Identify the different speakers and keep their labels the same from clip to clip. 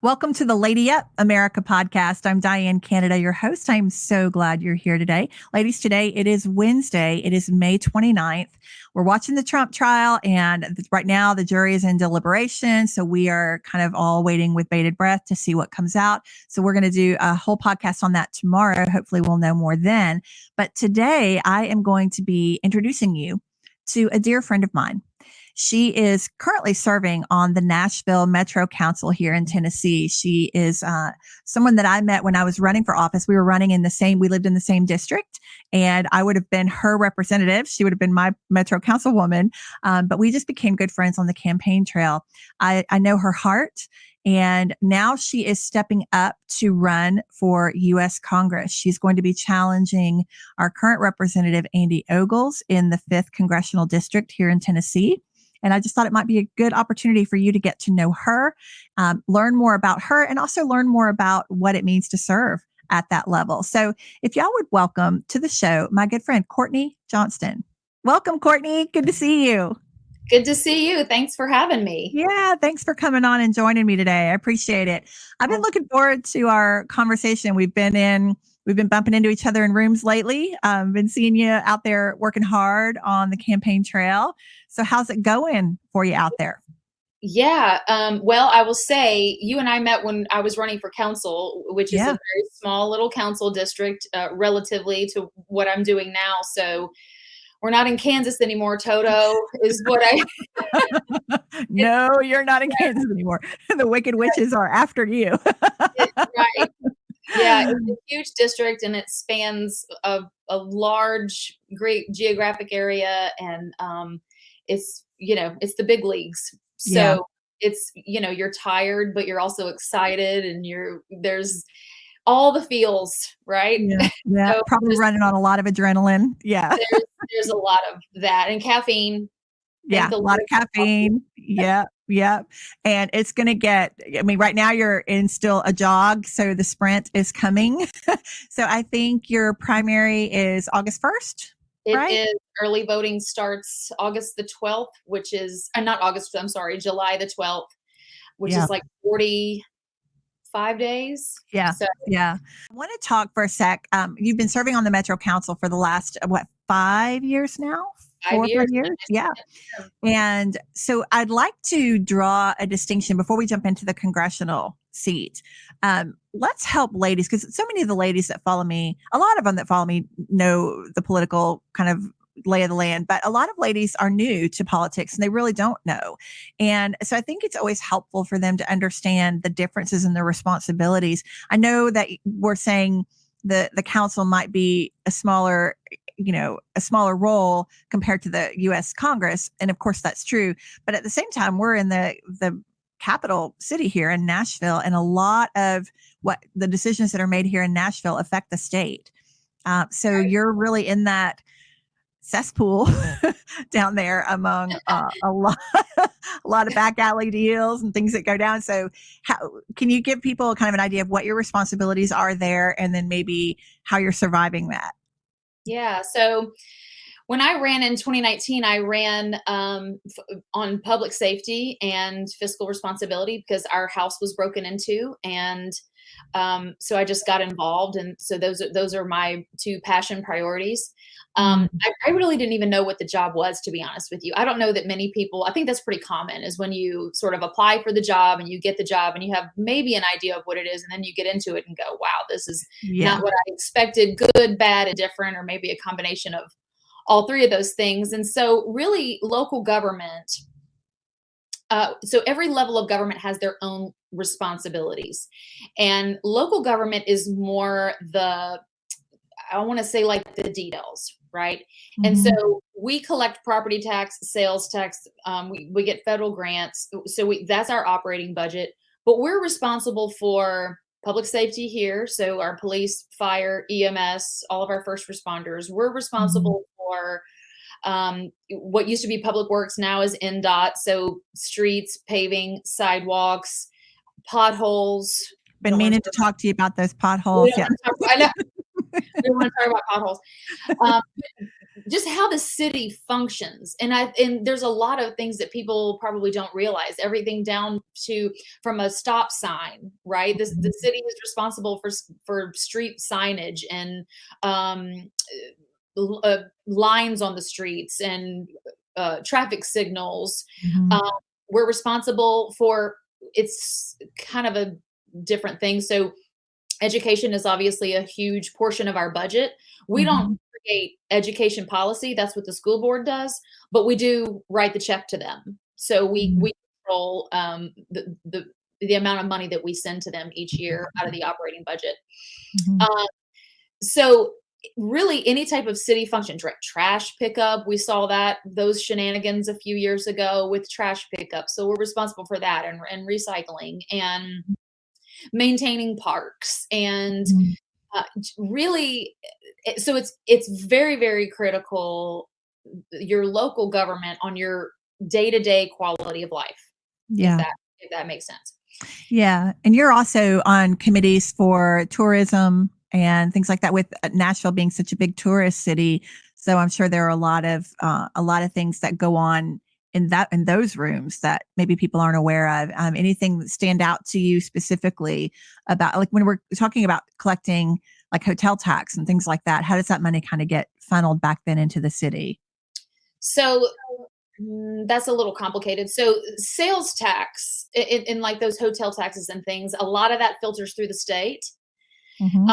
Speaker 1: Welcome to the Lady Up America podcast. I'm Diane Canada, your host. I'm so glad you're here today. Ladies, today it is Wednesday. It is May 29th. We're watching the Trump trial, and right now the jury is in deliberation. So we are kind of all waiting with bated breath to see what comes out. So we're going to do a whole podcast on that tomorrow. Hopefully we'll know more then. But today I am going to be introducing you to a dear friend of mine. She is currently serving on the Nashville Metro Council here in Tennessee. She is someone that I met when I was running for office. We lived in the same district, and I would have been her representative. She would have been my Metro Councilwoman, but we just became good friends on the campaign trail. I know her heart. And now she is stepping up to run for U.S. Congress. She's going to be challenging our current representative, Andy Ogles, in the 5th Congressional District here in Tennessee. And I just thought it might be a good opportunity for you to get to know her, learn more about her, and also learn more about what it means to serve at that level. So if y'all would welcome to the show my good friend, Courtney Johnston. Welcome, Courtney. Good to see you.
Speaker 2: Good to see you. Thanks for having me.
Speaker 1: Yeah, thanks for coming on and joining me today. I appreciate it. I've been looking forward to our conversation. We've been bumping into each other in rooms lately. Been seeing you out there working hard on the campaign trail. So how's it going for you out there?
Speaker 2: Yeah. Well, I will say you and I met when I was running for council, which is a very small little council district, relatively to what I'm doing now. So we're not in Kansas anymore. Toto is what
Speaker 1: No, you're not in Kansas anymore. The wicked witches are after you.
Speaker 2: Right. Yeah, it's a huge district, and it spans a large, great geographic area, and it's the big leads. So it's you're tired, but you're also excited, and there's all the feels, right?
Speaker 1: Yeah. So probably running on a lot of adrenaline. Yeah.
Speaker 2: There's a lot of that, and caffeine.
Speaker 1: Yeah, a lot of caffeine. Yeah. And it's going to right now you're in still a jog. So the sprint is coming. So I think your primary is August 1st.
Speaker 2: It is. Early voting starts August the 12th, which is July the 12th, which is like 45 days.
Speaker 1: Yeah. So. Yeah. I want to talk for a sec. You've been serving on the Metro Council for the last, 5 years now? 4 years. Yeah. And so I'd like to draw a distinction before we jump into the congressional seat. Let's help ladies, because so many of the ladies that follow me, a lot of them that follow me know the political kind of lay of the land, but a lot of ladies are new to politics and they really don't know. And so I think it's always helpful for them to understand the differences in their responsibilities. I know that we're saying the council might be a smaller role compared to the U.S. Congress. And of course that's true. But at the same time, we're in the capital city here in Nashville, and a lot of what the decisions that are made here in Nashville affect the state. So you're really in that cesspool down there among a lot of back alley deals and things that go down. So how can you give people kind of an idea of what your responsibilities are there, and then maybe how you're surviving that?
Speaker 2: Yeah. So when I ran in 2019, I ran on public safety and fiscal responsibility because our house was broken into. And so I just got involved. And so those are my two passion priorities. I really didn't even know what the job was, to be honest with you. I don't know that many people, I think that's pretty common, is when you sort of apply for the job and you get the job and you have maybe an idea of what it is, and then you get into it and go, wow, this is not what I expected, good, bad, and different, or maybe a combination of all three of those things. And so really local government, so every level of government has their own responsibilities, and local government is more I want to say like the details, right? Mm-hmm. And so we collect property tax, sales tax, we get federal grants. So that's our operating budget, but we're responsible for public safety here. So our police, fire, EMS, all of our first responders, we're responsible for what used to be public works, now is NDOT. So streets, paving, sidewalks, potholes.
Speaker 1: Been meaning to talk to you about those potholes.
Speaker 2: I know. We don't want to talk about potholes. just how the city functions. And there's a lot of things that people probably don't realize, everything down to from a stop sign, right? The city is responsible for street signage and lines on the streets and traffic signals.
Speaker 1: Mhm.
Speaker 2: We're responsible for, it's kind of a different thing. So education is obviously a huge portion of our budget. We don't
Speaker 1: Mhm.
Speaker 2: create education policy. That's what the school board does, but we do write the check to them. So
Speaker 1: Mhm.
Speaker 2: we control the amount of money that we send to them each year out of the operating budget.
Speaker 1: Mhm.
Speaker 2: Um, so really any type of city function, trash pickup, we saw those shenanigans a few years ago with trash pickup. So we're responsible for that, and recycling and maintaining parks and
Speaker 1: Mhm.
Speaker 2: really so it's very, very critical, your local government on your day-to-day quality of life, if
Speaker 1: Yeah.
Speaker 2: that makes sense.
Speaker 1: Yeah. And you're also on committees for tourism and things like that, with Nashville being such a big tourist city. So I'm sure there are a lot of things that go on in those rooms that maybe people aren't aware of. Anything that stand out to you specifically about, like, when we're talking about collecting like hotel tax and things like that, how does that money kind of get funneled back then into the city?
Speaker 2: So that's a little complicated. So sales tax in like those hotel taxes and things, a lot of that filters through the state.
Speaker 1: Hmm.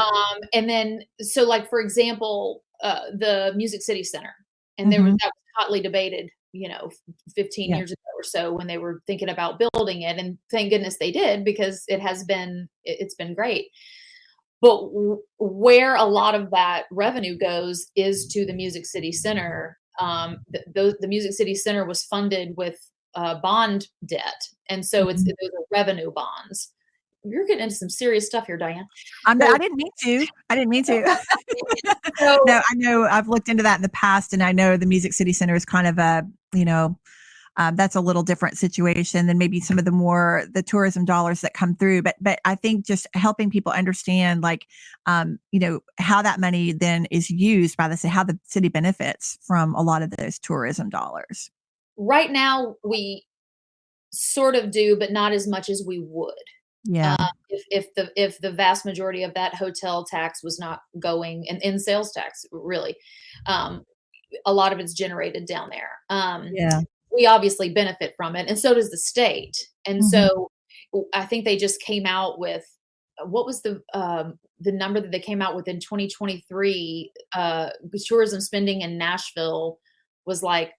Speaker 2: And then, so like, for example, the Music City Center, and
Speaker 1: Hmm.
Speaker 2: that was hotly debated, 15
Speaker 1: Yeah.
Speaker 2: years ago or so when they were thinking about building it. And thank goodness they did, because it's been great. But where a lot of that revenue goes is to the Music City Center. The Music City Center was funded with bond debt. And so
Speaker 1: Mhm.
Speaker 2: those are revenue bonds. You're getting into some serious stuff here, Diane.
Speaker 1: I
Speaker 2: So,
Speaker 1: didn't mean to. I didn't mean to.
Speaker 2: so
Speaker 1: No, I know I've looked into that in the past, and I know the Music City Center is kind of you know, that's a little different situation than maybe some of the tourism dollars that come through. But I think just helping people understand, like, how that money then is used by the city, how the city benefits from a lot of those tourism dollars.
Speaker 2: right now we sort of do, but not as much as we would.
Speaker 1: Yeah.
Speaker 2: If the vast majority of that hotel tax was not going in sales tax, really, um, a lot of it's generated down there.
Speaker 1: Yeah.
Speaker 2: We obviously benefit from it, and so does the state. And
Speaker 1: Hmm.
Speaker 2: so I think they just came out with, what was the number that they came out with in 2023? Tourism spending in Nashville was like,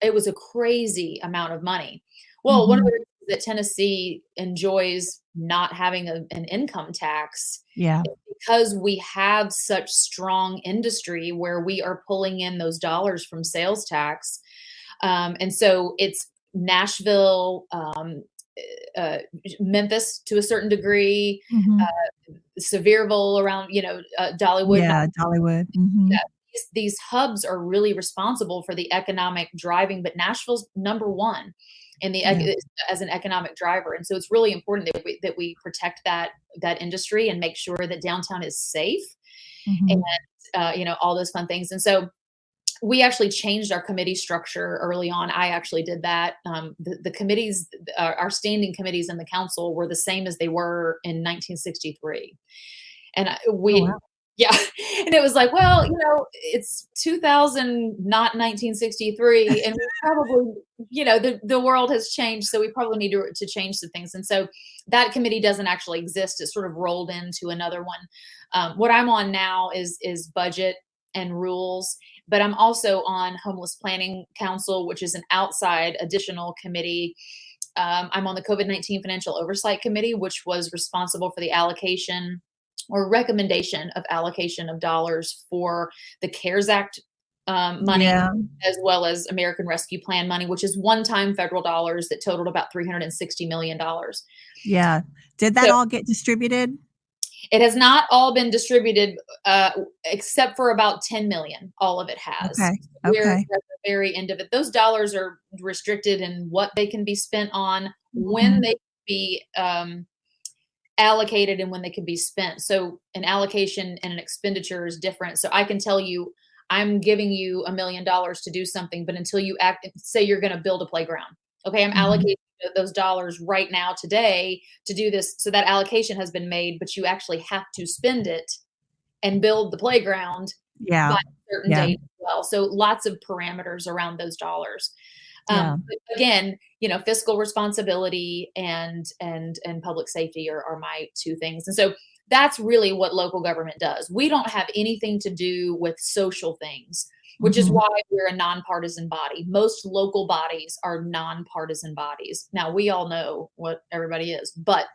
Speaker 2: it was a crazy amount of money. Well, one of
Speaker 1: Hmm.
Speaker 2: the reasons that Tennessee enjoys not having an income tax
Speaker 1: Yeah.
Speaker 2: is because we have such strong industry where we are pulling in those dollars from sales tax. And so it's Nashville, Memphis to a certain degree,
Speaker 1: Hmm.
Speaker 2: Sevierville around, Dollywood.
Speaker 1: Yeah. Dollywood. Hmm.
Speaker 2: Yeah, these hubs are really responsible for the economic driving, but Nashville's number one in
Speaker 1: Yeah.
Speaker 2: as an economic driver. And so it's really important that we protect that industry and make sure that downtown is safe, and
Speaker 1: Hmm.
Speaker 2: all those fun things. And so we actually changed our committee structure early on. I actually did that. The committees, our standing committees in the council, were the same as they were in 1963. And
Speaker 1: Oh,
Speaker 2: we,
Speaker 1: wow.
Speaker 2: yeah. And it was like, well, it's 2000, not 1963. And we probably, the world has changed. So we probably need to change some things. And so that committee doesn't actually exist. It sort of rolled into another one. What I'm on now is budget and rules, but I'm also on Homeless Planning Council, which is an outside additional committee. I'm on the COVID-19 Financial Oversight Committee, which was responsible for the allocation or recommendation of allocation of dollars for the CARES Act money,
Speaker 1: Yeah.
Speaker 2: as well as American Rescue Plan money, which is one-time federal dollars that totaled about $360 million.
Speaker 1: Yeah. Did that
Speaker 2: So
Speaker 1: all get distributed?
Speaker 2: it has not all been distributed, except for about 10 million. All of it has.
Speaker 1: Okay.
Speaker 2: We're
Speaker 1: Okay.
Speaker 2: at the very end of it. Those dollars are restricted in what they can be spent on, when
Speaker 1: Mhm.
Speaker 2: they can be allocated, and when they can be spent. So an allocation and an expenditure is different. So I can tell you, I'm giving you $1 million to do something, but until you say you're going to build a playground. Okay, I'm
Speaker 1: Mhm.
Speaker 2: allocating those dollars right now today to do this. So that allocation has been made, but you actually have to spend it and build the playground by
Speaker 1: Yeah.
Speaker 2: a certain
Speaker 1: Yeah.
Speaker 2: date as well. So lots of parameters around those dollars.
Speaker 1: Yeah.
Speaker 2: But again, fiscal responsibility and public safety are my two things. And so that's really what local government does. We don't have anything to do with social things, which is
Speaker 1: Mhm.
Speaker 2: why we're a nonpartisan body. Most local bodies are nonpartisan bodies. Now we all know what everybody is, but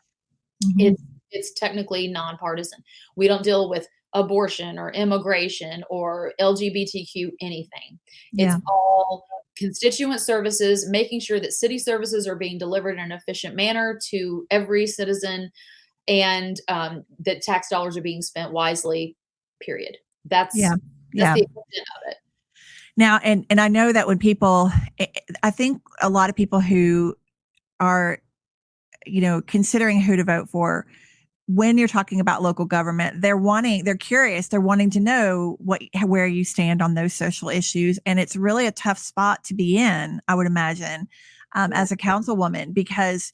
Speaker 1: Mhm.
Speaker 2: it's technically nonpartisan. We don't deal with abortion or immigration or LGBTQ anything. It's
Speaker 1: Yeah.
Speaker 2: all constituent services, making sure that city services are being delivered in an efficient manner to every citizen, and that tax dollars are being spent wisely, period.
Speaker 1: Yeah.
Speaker 2: That's
Speaker 1: Yeah.
Speaker 2: the extent of it.
Speaker 1: Now, and I know that when people, I think a lot of people who are, considering who to vote for, when you're talking about local government, they're curious, they're wanting to know where you stand on those social issues. And it's really a tough spot to be in, I would imagine,
Speaker 2: Yeah.
Speaker 1: as a councilwoman, because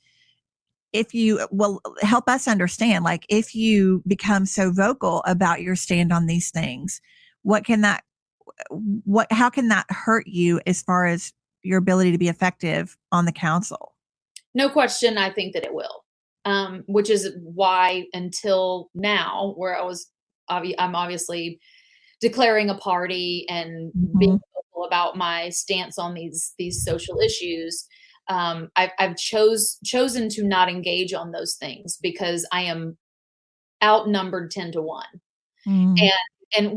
Speaker 1: if you will help us understand, like if you become so vocal about your stand on these things, what can that, how can that hurt you as far as your ability to be effective on the council?
Speaker 2: No question, I think that it will. Which is why until now, where I'm obviously declaring a party and being
Speaker 1: Mhm.
Speaker 2: vocal about my stance on these social issues. I've chosen to not engage on those things because I am outnumbered 10-1.
Speaker 1: Mhm.
Speaker 2: And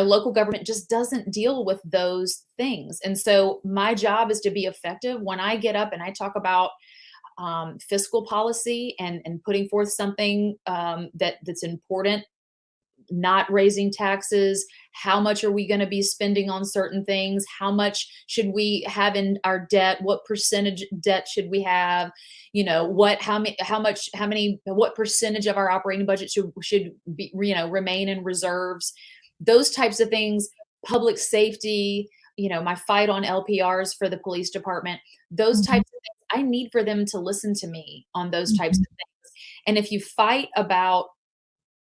Speaker 2: local government just doesn't deal with those things. And so my job is to be effective when I get up and I talk about fiscal policy and putting forth something that's important, not raising taxes. How much are we going to be spending on certain things? How much should we have in our debt? What percentage debt should we have? What percentage of our operating budget should be, remain in reserves? Those types of things, public safety, my fight on LPRs for the police department, those
Speaker 1: Mhm.
Speaker 2: types of things, I need for them to listen to me on those types
Speaker 1: Mhm.
Speaker 2: of things. And if you fight about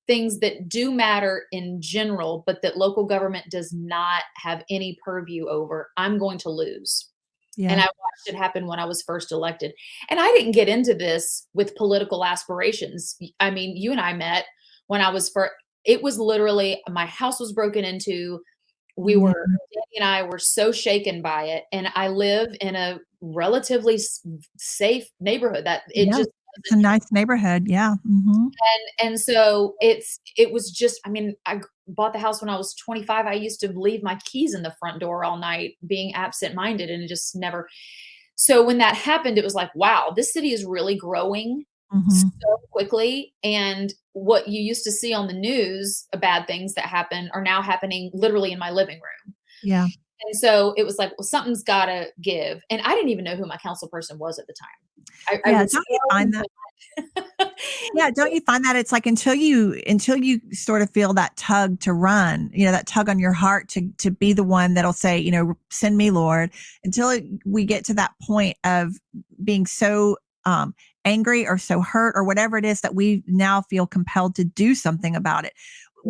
Speaker 2: things that do matter in general, but that local government does not have any purview over, I'm going to lose. And
Speaker 1: Yeah.
Speaker 2: I watched it happen when I was first elected. And I didn't get into this with political aspirations. I mean, you and I met when I was for it was literally my house was broken into.
Speaker 1: Mhm.
Speaker 2: Danny and I were so shaken by it. And I live in a relatively safe neighborhood that it
Speaker 1: Yeah.
Speaker 2: just
Speaker 1: It's a nice neighborhood. Yeah. Mhm.
Speaker 2: and so it was just, I mean, bought the house when I was 25. I used to leave my keys in the front door all night, being absent-minded, and it just never. So when that happened, it was like, wow, this city is really growing
Speaker 1: Mhm.
Speaker 2: so quickly. And what you used to see on the news, bad things that happen, are now happening literally in my living room.
Speaker 1: Yeah.
Speaker 2: And so it was like, well, something's got to give. And I didn't even know who my council person was at the time. I
Speaker 1: Yeah.
Speaker 2: was
Speaker 1: Don't you
Speaker 2: so
Speaker 1: find that? Yeah, don't you find that it's like until you sort of feel that tug to run, that tug on your heart to be the one that'll say, send me, Lord, we get to that point of being so angry or so hurt or whatever it is that we now feel compelled to do something about it.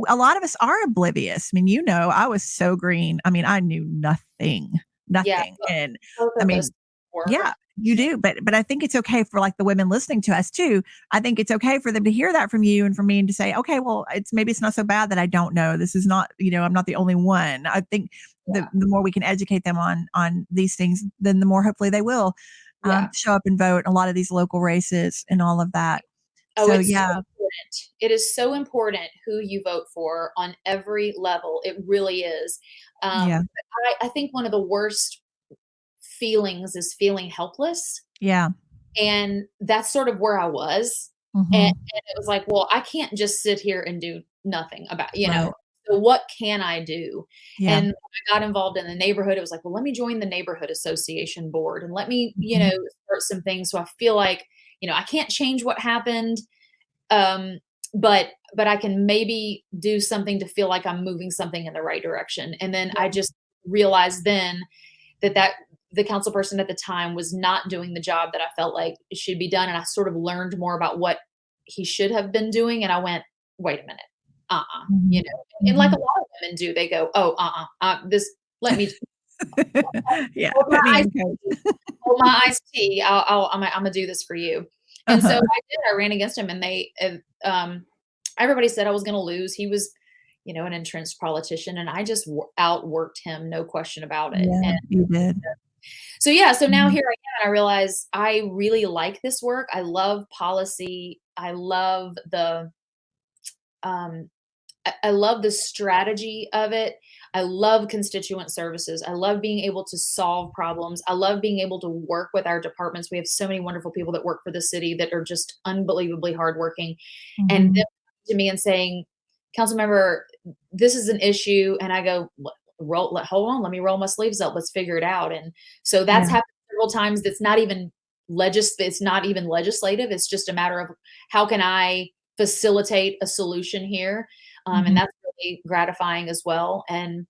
Speaker 1: A lot of us are oblivious. I mean, I was so green. I mean, I knew nothing,
Speaker 2: Yeah,
Speaker 1: nothing. And
Speaker 2: both
Speaker 1: I
Speaker 2: of us
Speaker 1: mean,
Speaker 2: were.
Speaker 1: yeah, you do. But I think it's okay for like the women listening to us too. I think it's okay for them to hear that from you and from me and to say, okay, well, maybe it's not so bad that I don't know. This is not, I'm not the only one. I think the more we can educate them on these things, then the more hopefully they will
Speaker 2: Yeah.
Speaker 1: show up and vote in a lot of these local races and all of that.
Speaker 2: Oh,
Speaker 1: So
Speaker 2: it's so
Speaker 1: yeah,
Speaker 2: important. It is so important who you vote for on every level. It really is.
Speaker 1: yeah,
Speaker 2: I think one of the worst feelings is feeling helpless.
Speaker 1: yeah.
Speaker 2: And that's sort of where I was. And,
Speaker 1: Hmm.
Speaker 2: and it was like, well, I can't just sit here and do nothing about,
Speaker 1: Right.
Speaker 2: so what can I do?
Speaker 1: Yeah.
Speaker 2: And when I got involved in the neighborhood, it was like, well, let me join the neighborhood association board and let me,
Speaker 1: Hmm.
Speaker 2: start some things. So I feel like, I can't change what happened. Um, but I can maybe do something to feel like I'm moving something in the right direction. And then I just realized then that the council person at the time was not doing the job that I felt like should be done. And I sort of learned more about what he should have been doing. And I went, wait a minute.
Speaker 1: Mhm.
Speaker 2: And like a
Speaker 1: Mhm.
Speaker 2: lot of women do, they go, oh, this, let me
Speaker 1: Yeah,
Speaker 2: hold my
Speaker 1: put me
Speaker 2: iced
Speaker 1: in coach.
Speaker 2: hold my iced tea. I'm gonna do this for you. And so
Speaker 1: Uh-huh.
Speaker 2: I did. I ran against him, and everybody said I was going to lose. He was, an entrenched politician, and I just outworked him, no question about it.
Speaker 1: Yeah,
Speaker 2: And
Speaker 1: you did.
Speaker 2: so yeah, so now
Speaker 1: Mhm.
Speaker 2: here I am, and I realize I really like this work. I love policy. Um, I love the strategy of it. I love constituent services. I love being able to solve problems. I love being able to work with our departments. We have so many wonderful people that work for the city that are just unbelievably hardworking. And them
Speaker 1: Mhm.
Speaker 2: coming to me and saying, "Council member, this is an issue," and I go, hold on, let me roll my sleeves up. Let's figure it out." And so that's
Speaker 1: Yeah.
Speaker 2: happened several times. It's not even legislative. It's just a matter of how can I facilitate a solution here, and
Speaker 1: Mhm.
Speaker 2: that's really gratifying as well. And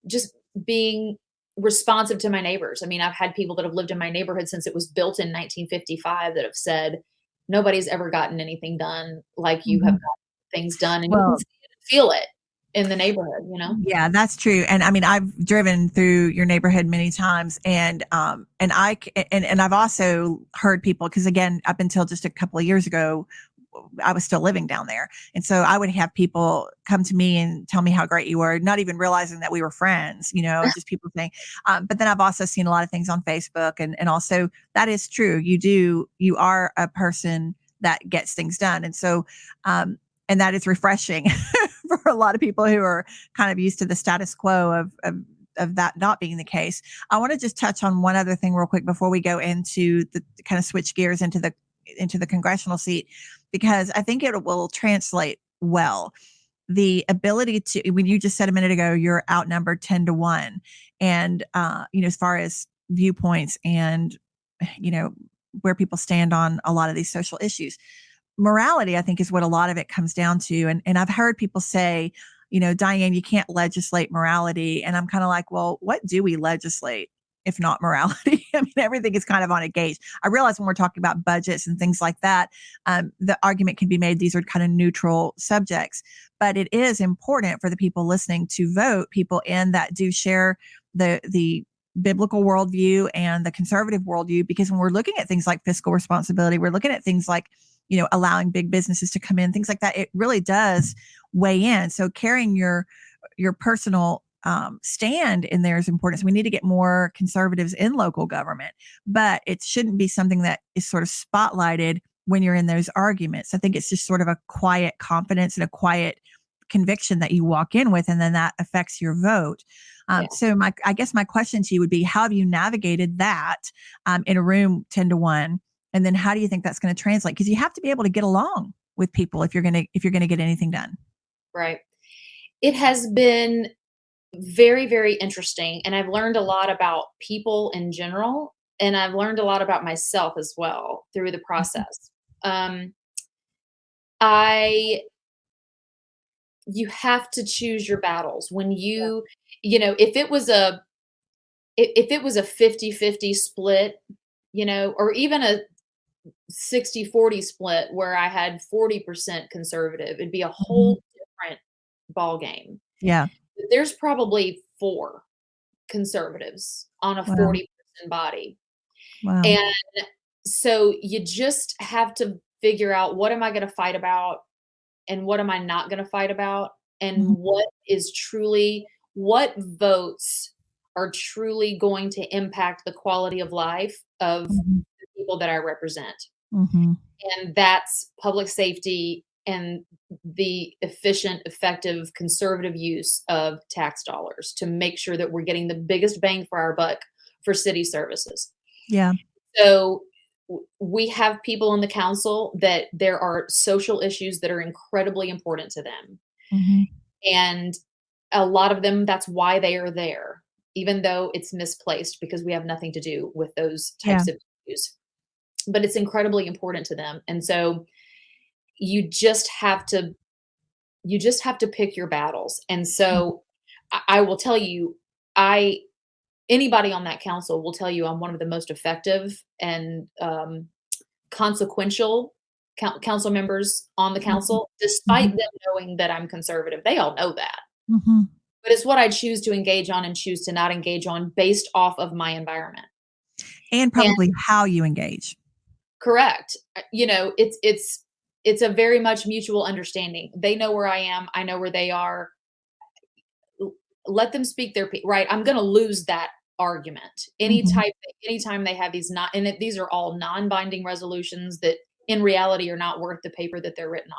Speaker 2: just being responsive to my neighbors. I mean, I've had people that have lived in my neighborhood since it was built in 1955 that have said, nobody's ever gotten anything done like you have
Speaker 1: Mhm.
Speaker 2: gotten things done. And you can
Speaker 1: Well,
Speaker 2: see it and feel it in the neighborhood.
Speaker 1: yeah, that's true. And I mean, I've driven through your neighborhood many times, and I've also heard people, because again, up until just a couple of years ago, I was still living down there. And so I would have people come to me and tell me how great you were, not even realizing that we were friends, just people saying, but then I've also seen a lot of things on Facebook, and also that is true. You are a person that gets things done. And so, and that is refreshing for a lot of people who are kind of used to the status quo of that not being the case. I want to just touch on one other thing real quick before we go into the kind of switch gears into the congressional seat, because I think it will translate well. The ability to, when you just said a minute ago, you're outnumbered 10-1. And, as far as viewpoints and, you know, where people stand on a lot of these social issues, morality, I think, is what a lot of it comes down to. And I've heard people say, Diane, you can't legislate morality. And I'm kind of like, well, what do we legislate if not morality? I mean, everything is kind of on a gauge. I realize when we're talking about budgets and things like that, the argument can be made these are kind of neutral subjects, but it is important for the people listening to vote people in that do share the biblical worldview and the conservative worldview, because when we're looking at things like fiscal responsibility, we're looking at things like allowing big businesses to come in, things like that. It really does weigh in. So carrying your personal stand in there is important. So we need to get more conservatives in local government, but it shouldn't be something that is sort of spotlighted when you're in those arguments. I think it's just sort of a quiet confidence and a quiet conviction that you walk in with, and then that affects your vote.
Speaker 2: Yeah.
Speaker 1: So I guess my question to you would be, how have you navigated that in a room 10-1? And then how do you think that's going to translate? Because you have to be able to get along with people if you're going to get anything done.
Speaker 2: Right. It has been very, very interesting. And I've learned a lot about people in general. And I've learned a lot about myself as well through the
Speaker 1: Mhm.
Speaker 2: process. Um, I You have to choose your battles when
Speaker 1: Yeah.
Speaker 2: if it was a 50-50 split, or even a 60-40 split where I had 40% conservative, it'd be a
Speaker 1: Mhm.
Speaker 2: whole different ball game.
Speaker 1: Yeah.
Speaker 2: There's probably 4 conservatives on a
Speaker 1: Wow.
Speaker 2: 40-person body.
Speaker 1: Wow.
Speaker 2: And so you just have to figure out, what am I going to fight about and what am I not going to fight about, and
Speaker 1: Mhm.
Speaker 2: what votes are truly going to impact the quality of life of
Speaker 1: Mhm.
Speaker 2: the people that I represent.
Speaker 1: Mhm.
Speaker 2: And that's public safety and the efficient, effective, conservative use of tax dollars to make sure that we're getting the biggest bang for our buck for city services.
Speaker 1: Yeah.
Speaker 2: So we have people in the council that there are social issues that are incredibly important to them.
Speaker 1: Mhm.
Speaker 2: And a lot of them, that's why they are there, even though it's misplaced because we have nothing to do with those
Speaker 1: Yeah.
Speaker 2: types of issues. But it's incredibly important to them. And so you just have to pick your battles. And so I will tell you, I anybody on that council will tell you I'm one of the most effective and consequential council members on the
Speaker 1: Mhm.
Speaker 2: council, despite
Speaker 1: Mhm.
Speaker 2: them knowing that I'm conservative. They all know that.
Speaker 1: Mhm.
Speaker 2: But it's what I choose to engage on and choose to not engage on based off of my environment.
Speaker 1: And
Speaker 2: And
Speaker 1: probably how you engage.
Speaker 2: correct. It's a very much mutual understanding. They know where I am, I know where they are. Let them speak their right. I'm going to lose that argument.
Speaker 1: Mhm.
Speaker 2: Anytime they have these not, and these are all non-binding resolutions that in reality are not worth the paper that they're written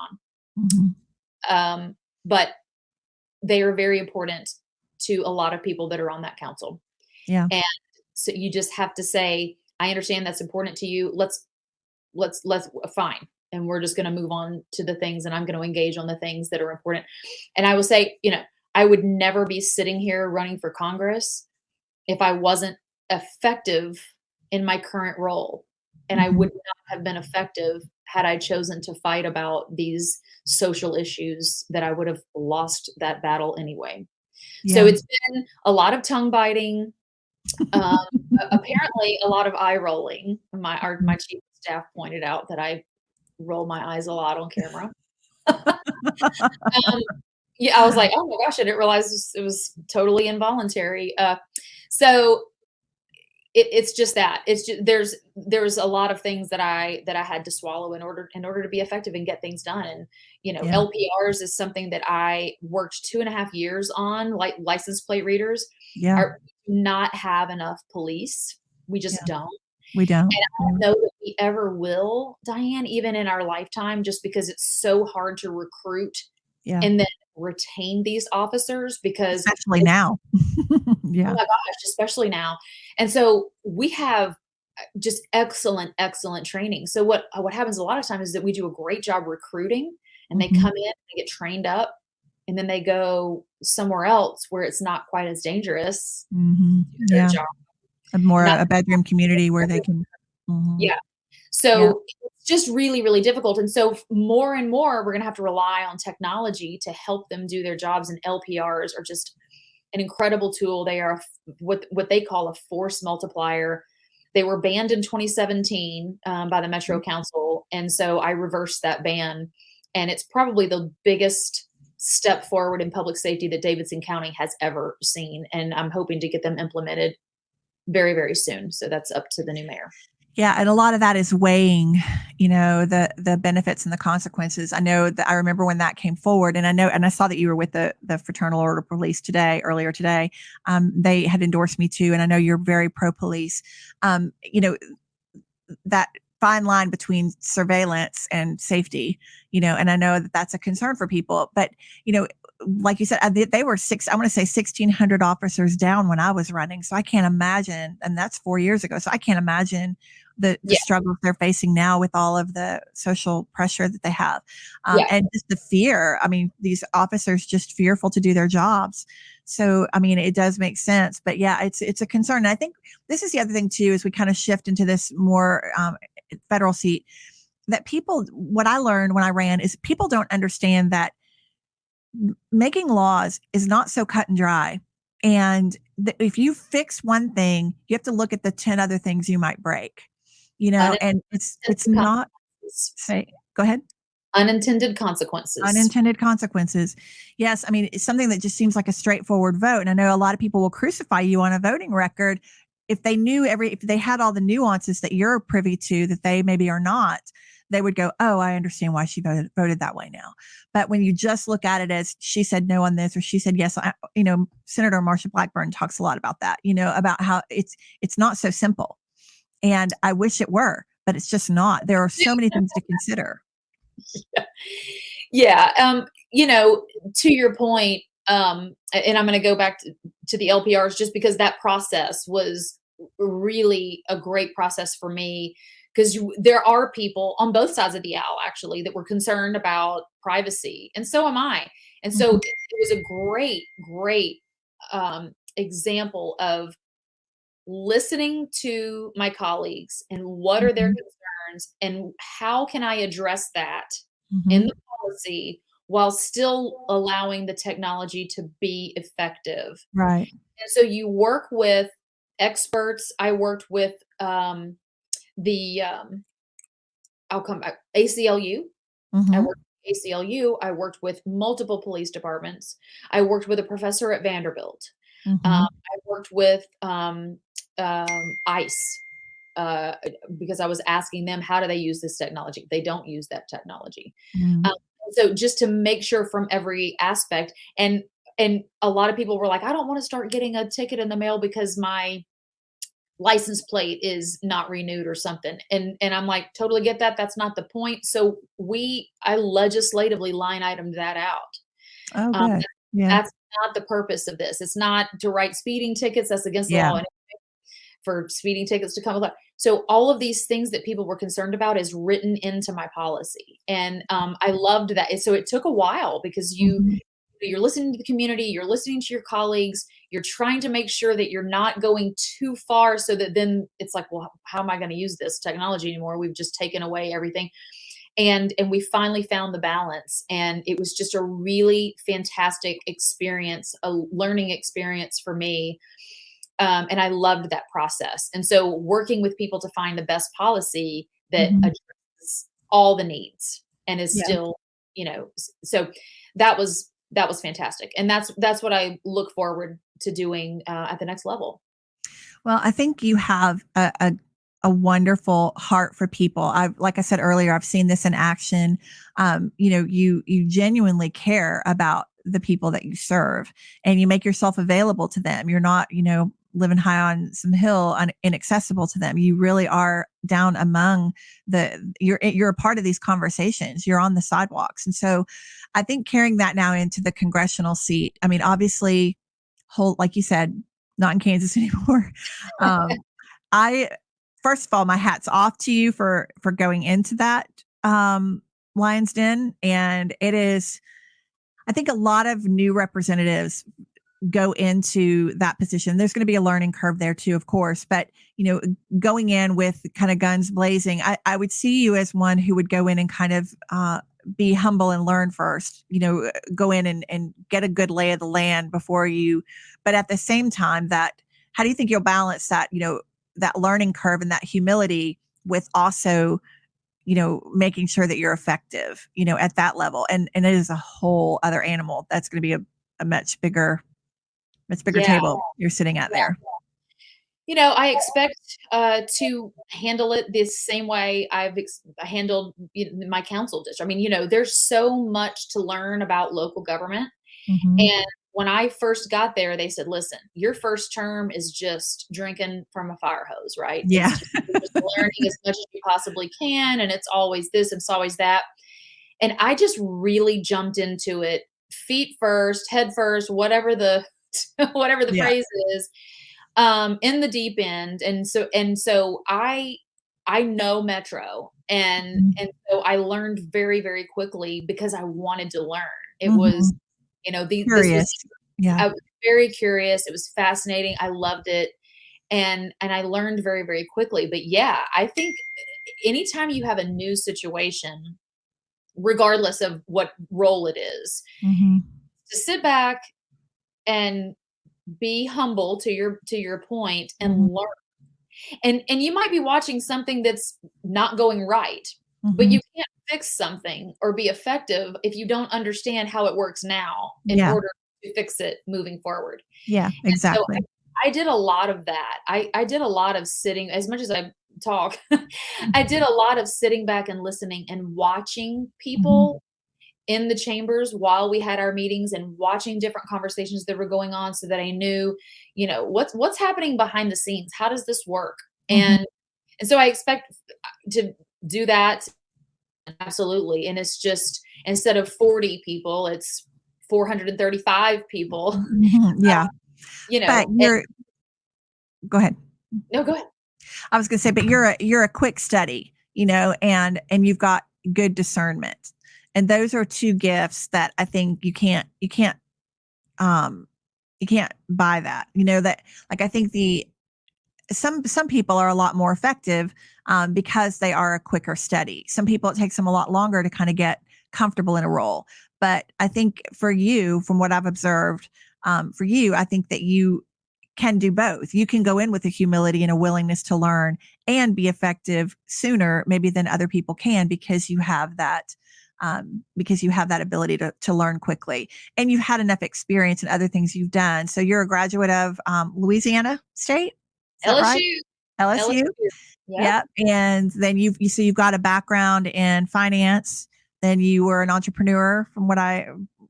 Speaker 1: Mhm.
Speaker 2: on. But they are very important to a lot of people that are on that council.
Speaker 1: Yeah.
Speaker 2: And so you just have to say, I understand that's important to you. Let's fine. And we're just going to move on to the things, and I'm going to engage on the things that are important. And I will say, I would never be sitting here running for Congress if I wasn't effective in my current role. And I
Speaker 1: Mhm.
Speaker 2: would not have been effective had I chosen to fight about these social issues that I would have lost that battle anyway. So
Speaker 1: Yeah.
Speaker 2: it's been a lot of tongue biting, um, apparently a lot of eye rolling. My
Speaker 1: Mhm.
Speaker 2: chief of staff pointed out that I roll my eyes a lot on camera. Um, yeah, I was like, "Oh my gosh, I didn't realize it was totally involuntary." So it's just that. It's just there's a lot of things that I had to swallow in order to be effective and get things done. And
Speaker 1: Yeah.
Speaker 2: LPRs is something that I worked 2.5 years on, like license plate readers.
Speaker 1: Yeah.
Speaker 2: Are not have enough police. We just
Speaker 1: Yeah.
Speaker 2: don't.
Speaker 1: We don't.
Speaker 2: And I
Speaker 1: Yeah.
Speaker 2: don't know that we ever will, Diane, even in our lifetime, just because it's so hard to recruit
Speaker 1: Yeah.
Speaker 2: and then retain these officers because
Speaker 1: Especially
Speaker 2: it's
Speaker 1: now.
Speaker 2: oh
Speaker 1: Yeah.
Speaker 2: my gosh, especially now. And so we have just excellent, excellent training. So what happens a lot of times is that we do a great job recruiting, and they
Speaker 1: Mhm.
Speaker 2: come in, they get trained up, and then they go somewhere else where it's not quite as dangerous
Speaker 1: Mhm.
Speaker 2: to do their
Speaker 1: Yeah.
Speaker 2: job.
Speaker 1: A
Speaker 2: Not
Speaker 1: bedroom community where they can. Mhm.
Speaker 2: Yeah.
Speaker 1: Yeah.
Speaker 2: So it's just really, really difficult. And so more and more, we're going to have to rely on technology to help them do their jobs. And LPRs are just an incredible tool. They are what they call a force multiplier. They were banned in 2017 by the Metro Council, and so I reversed that ban. And it's probably the biggest step forward in public safety that Davidson County has ever seen. And I'm hoping to get them implemented very, very soon. So that's up to the new mayor.
Speaker 1: Yeah, and a lot of that is weighing, the benefits and the consequences. I know that I remember when that came forward, and I saw that you were with the Fraternal Order of Police earlier today. They had endorsed me too, and I know you're very pro police. That fine line between surveillance and safety, and I know that that's a concern for people, but like you said, they were I want to say 1,600 officers down when I was running. So I can't imagine, and that's 4 years ago. So I can't imagine the
Speaker 2: Yeah.
Speaker 1: struggles they're facing now with all of the social pressure that they have,
Speaker 2: Yeah.
Speaker 1: and just the fear. I mean, these officers just fearful to do their jobs. So I mean, it does make sense, but yeah, it's a concern. And I think this is the other thing too, as we kind of shift into this more federal seat. That people, what I learned when I ran is people don't understand that making laws is not so cut and dry. And if you fix one thing, you have to look at the 10 other things you might break, and it's
Speaker 2: Unintended
Speaker 1: not
Speaker 2: consequences.
Speaker 1: say, go ahead.
Speaker 2: Unintended consequences.
Speaker 1: Unintended consequences. Yes. I mean, it's something that just seems like a straightforward vote. And I know a lot of people will crucify you on a voting record if they knew if they had all the nuances that you're privy to that they maybe are not. They would go, oh, I understand why she voted that way now. But when you just look at it as she said no on this or she said yes, Senator Marsha Blackburn talks a lot about that, about how it's not so simple. And I wish it were, but it's just not. There are so many things to consider.
Speaker 2: Yeah. To your point, and I'm going to go back to the LPRs just because that process was really a great process for me because there are people on both sides of the aisle actually that were concerned about privacy, and so am I. And so
Speaker 1: Mhm.
Speaker 2: it was a great, great example of listening to my colleagues and what are their
Speaker 1: Mhm.
Speaker 2: concerns and how can I address that in
Speaker 1: Mhm.
Speaker 2: the policy while still allowing the technology to be effective.
Speaker 1: Right.
Speaker 2: And so you work with experts. I worked with the I'll come back ACLU. I
Speaker 1: Mhm.
Speaker 2: worked with ACLU. I worked with multiple police departments. I worked with a professor at Vanderbilt.
Speaker 1: Mhm.
Speaker 2: I worked with ICE because I was asking them how do they use this technology. They don't use that technology.
Speaker 1: Mm.
Speaker 2: Um, so just to make sure from every aspect, and a lot of people were like, I don't want to start getting a ticket in the mail because my license plate is not renewed or something. And I'm like, totally get that. That's not the point. So I legislatively line itemed that out.
Speaker 1: Oh,
Speaker 2: Um,
Speaker 1: good. Yeah.
Speaker 2: that's not the purpose of this. It's not to write speeding tickets. That's against the
Speaker 1: Yeah.
Speaker 2: law. And for speeding tickets to come with that. So all of these things that people were concerned about is written into my policy. And I loved that. So it took a while because
Speaker 1: Mhm.
Speaker 2: you're listening to the community, you're listening to your colleagues, you're trying to make sure that you're not going too far so that then it's like, well, how am I going to use this technology anymore? We've just taken away everything. And we finally found the balance, and it was just a really fantastic experience, a learning experience for me. And I loved that process. And so working with people to find the best policy that
Speaker 1: Mhm.
Speaker 2: addresses all the needs and is
Speaker 1: Yeah.
Speaker 2: still, so that was fantastic. And that's what I look forward to doing at the next level.
Speaker 1: Well, I think you have a wonderful heart for people. Like I said earlier, I've seen this in action. You genuinely care about the people that you serve, and you make yourself available to them. You're not, living high on some hill, inaccessible to them. You really are down among you're a part of these conversations. You're on the sidewalks, and so I think carrying that now into the congressional seat. I mean, obviously, whole like you said, not in Kansas anymore. Um, I First of all, my hat's off to you for going into that Lions Den, and it is. I think a lot of new representatives go into that position. There's going to be a learning curve there too, of course, but going in with kind of guns blazing, I would see you as one who would go in and kind of be humble and learn first. Go in and get a good lay of the land before you. But at the same time, how do you think you'll balance that? That learning curve and that humility with also making sure that you're effective. At that level, and it is a whole other animal. That's going to be a much bigger
Speaker 2: Yeah.
Speaker 1: table you're sitting at
Speaker 2: Yeah.
Speaker 1: there.
Speaker 2: I expect to handle it the same way I've handled my council district. I mean, there's so much to learn about local government.
Speaker 1: Mhm.
Speaker 2: And when I first got there, they said, listen, your first term is just drinking from a fire hose, right?
Speaker 1: Yeah.
Speaker 2: You're just learning as much as you possibly can. And it's always this and it's always that. And I just really jumped into it feet first, head first, whatever the whatever the
Speaker 1: Yeah.
Speaker 2: phrase is, in the deep end. And so I know Metro, and
Speaker 1: Mhm.
Speaker 2: and so I learned very, very quickly because I wanted to learn. It was,
Speaker 1: Mhm.
Speaker 2: this was,
Speaker 1: Curious. Yeah.
Speaker 2: I was very curious. It was fascinating. I loved it. And I learned very, very quickly. But yeah, I think anytime you have a new situation, regardless of what role it is,
Speaker 1: Mhm.
Speaker 2: to sit back and be humble to your point
Speaker 1: Mhm.
Speaker 2: and learn. And you might be watching something that's not going right, but
Speaker 1: Mhm.
Speaker 2: you can't fix something or be effective if you don't understand how it works now in
Speaker 1: Yeah.
Speaker 2: order to fix it moving forward.
Speaker 1: Yeah,
Speaker 2: And so
Speaker 1: exactly.
Speaker 2: I did a lot of that. I did a lot of sitting as much as I talk, I did a lot of sitting back and listening and watching
Speaker 1: Mhm.
Speaker 2: people in the chambers while we had our meetings and watching different conversations that were going on so that I knew, what's happening behind the scenes. How does this work?
Speaker 1: Mhm.
Speaker 2: And so I expect to do that absolutely. And it's just instead of 40 people, it's 435 people.
Speaker 1: Mhm. Yeah. But
Speaker 2: And
Speaker 1: go ahead.
Speaker 2: no, go ahead.
Speaker 1: I was going to say, but you're a quick study, and you've got good discernment. And those are two gifts that I think um you can't buy that. That, like, I think some people are a lot more effective because they are a quicker study. Some people, it takes them a lot longer to kind of get comfortable in a role. But I think for you, from what I've observed, for you, I think that you can do both. You can go in with a humility and a willingness to learn and be effective sooner, maybe than other people can, because you have that. Because you have that ability to learn quickly, and you've had enough experience in other things you've done. So you're a graduate of Louisiana State, is that right?
Speaker 2: LSU.
Speaker 1: LSU.
Speaker 2: LSU. Yep.
Speaker 1: Yeah. And then so you've got a background in finance. Then you were an entrepreneur, from what I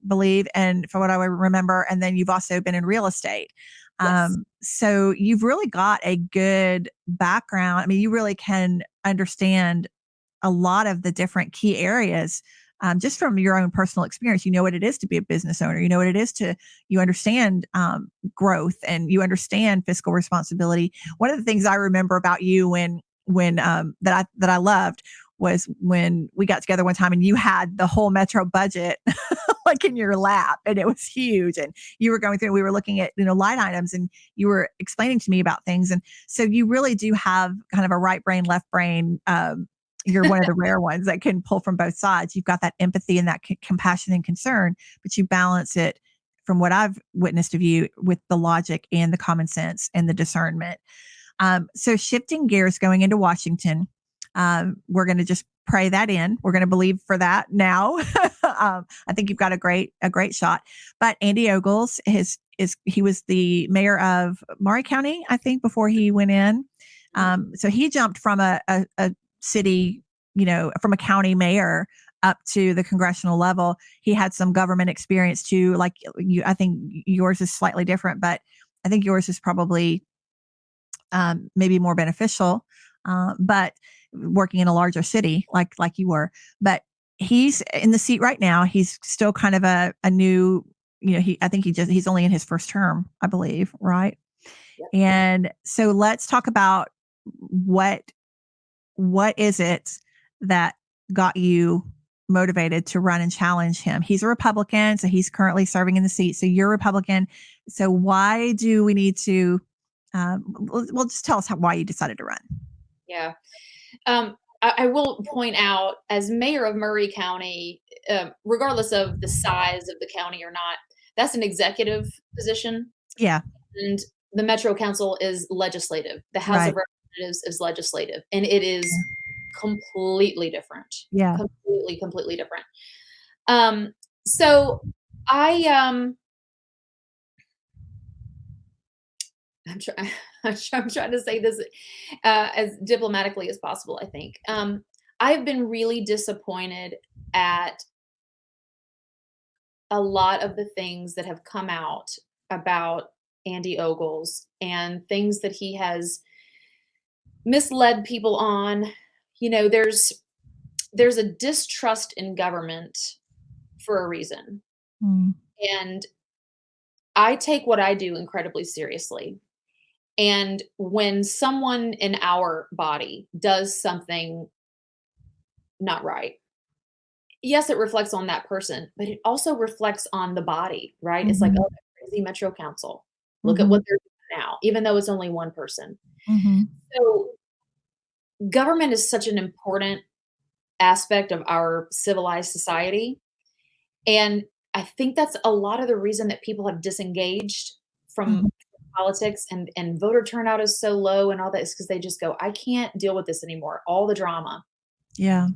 Speaker 1: believe and from what I remember. And then you've also been in real estate.
Speaker 2: Yes.
Speaker 1: So you've really got a good background. I mean, you really can understand a lot of the different key areas, just from your own personal experience. You know what it is to be a business owner. You know what it is you understand growth, and you understand fiscal responsibility. One of the things I remember about you that I loved was when we got together one time and you had the whole Metro budget like in your lap, and it was huge, and you were going through, we were looking at, line items, and you were explaining to me about things. And so you really do have kind of a right brain, left brain. You're one of the rare ones that can pull from both sides. You've got that empathy and that compassion and concern, but you balance it, from what I've witnessed of you, with the logic and the common sense and the discernment. So shifting gears, going into Washington, we're going to just pray that in. We're going to believe for that now. I think you've got a great shot. But Andy Ogles, he was the mayor of Maury County, I think, before he went in. So he jumped from a city, from a county mayor up to the congressional level. He had some government experience too. Like you, I think yours is slightly different, but I think yours is probably maybe more beneficial. But working in a larger city like you were, but he's in the seat right now. He's still kind of a new, he's only in his first term, I believe. Right.
Speaker 2: Yep.
Speaker 1: And so let's talk about what is it that got you motivated to run and challenge him? He's a Republican, so he's currently serving in the seat. So you're a Republican. So why do we need to, well, just tell us why you decided to run.
Speaker 2: Yeah. I will point out, as mayor of Maury County, regardless of the size of the county or not, that's an executive position.
Speaker 1: Yeah.
Speaker 2: And the Metro Council is legislative. The House of Representatives is legislative. And it is completely different.
Speaker 1: Yeah.
Speaker 2: Completely different. So I'm trying to say this as diplomatically as possible, I think. I've been really disappointed at a lot of the things that have come out about Andy Ogles and things that he has misled people on. There's a distrust in government for a reason. And I take what I do incredibly seriously. And when someone in our body does something not right, yes, it reflects on that person, but it also reflects on the body, right? It's like, oh, that crazy Metro Council. Look at what they're doing now, even though it's only one person. So government is such an important aspect of our civilized society. And I think that's a lot of the reason that people have disengaged from politics, and voter turnout is so low and all that, is because they just go, I can't deal with this anymore. All the drama.
Speaker 1: Yeah.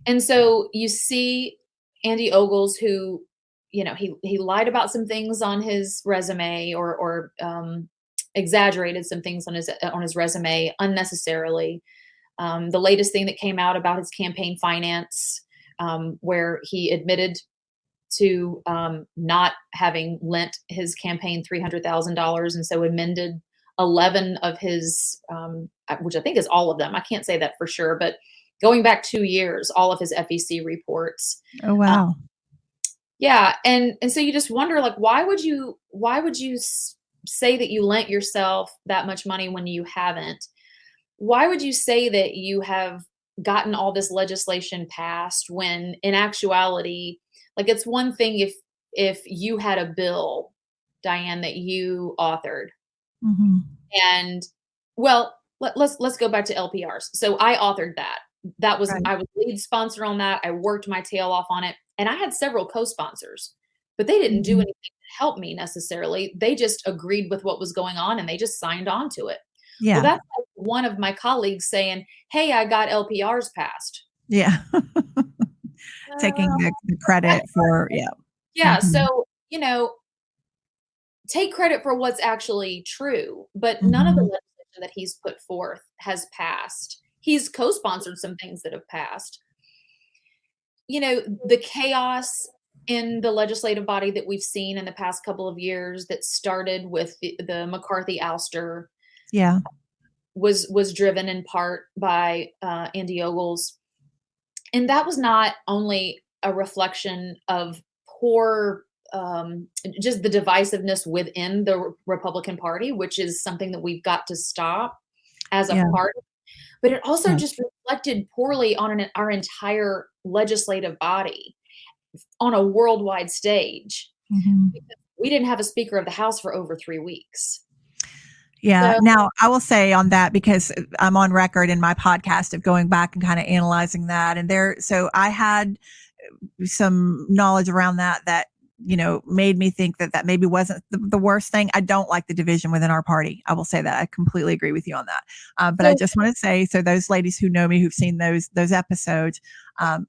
Speaker 2: And so you see Andy Ogles, who, he lied about some things on his resume, or exaggerated some things on his resume unnecessarily. The latest thing that came out about his campaign finance, where he admitted to not having lent his campaign $300,000, and so amended 11 of his, which I think is all of them. I can't say that for sure, but going back 2 years, all of his FEC reports.
Speaker 1: Oh, wow.
Speaker 2: Yeah. And so you just wonder, like, why would you say that you lent yourself that much money when you haven't? Why would you say that you have gotten all this legislation passed when in actuality, like, it's one thing if you had a bill, Diane, that you authored, and well, let's go back to LPRs. So I authored that. That was, I was lead sponsor on that. I worked my tail off on it. And I had several co-sponsors, but they didn't do
Speaker 1: Mhm.
Speaker 2: anything to help me necessarily. They just agreed with what was going on and they just signed on to it. Well,
Speaker 1: Yeah.
Speaker 2: that's like one of my colleagues saying, "Hey, I got LPRs passed."
Speaker 1: Yeah. Taking
Speaker 2: Uh,
Speaker 1: the credit for yeah.
Speaker 2: yeah,
Speaker 1: Mhm.
Speaker 2: so, take credit for what's actually true, but none of the
Speaker 1: Mhm.
Speaker 2: legislation that he's put forth has passed. He's co-sponsored some things that have passed. The chaos in the legislative body that we've seen in the past couple of years that started with the McCarthy ouster
Speaker 1: Yeah.
Speaker 2: was driven in part by Andy Ogles, and that was not only a reflection of poor, just the divisiveness within the Republican Party, which is something that we've got to stop as a
Speaker 1: Yeah.
Speaker 2: party, but it also
Speaker 1: Yeah.
Speaker 2: just reflected poorly on our entire legislative body on a worldwide stage.
Speaker 1: Mhm.
Speaker 2: Because we didn't have a Speaker of the House for over 3 weeks.
Speaker 1: Yeah.
Speaker 2: So
Speaker 1: Now, I will say on that because I'm on record in my podcast of going back and kind of analyzing that. And so I had some knowledge around that, made me think that maybe wasn't the worst thing. I don't like the division within our party. I will say that. I completely agree with you on that. But I
Speaker 2: so
Speaker 1: just want to say, so those ladies who know me, who've seen those episodes, I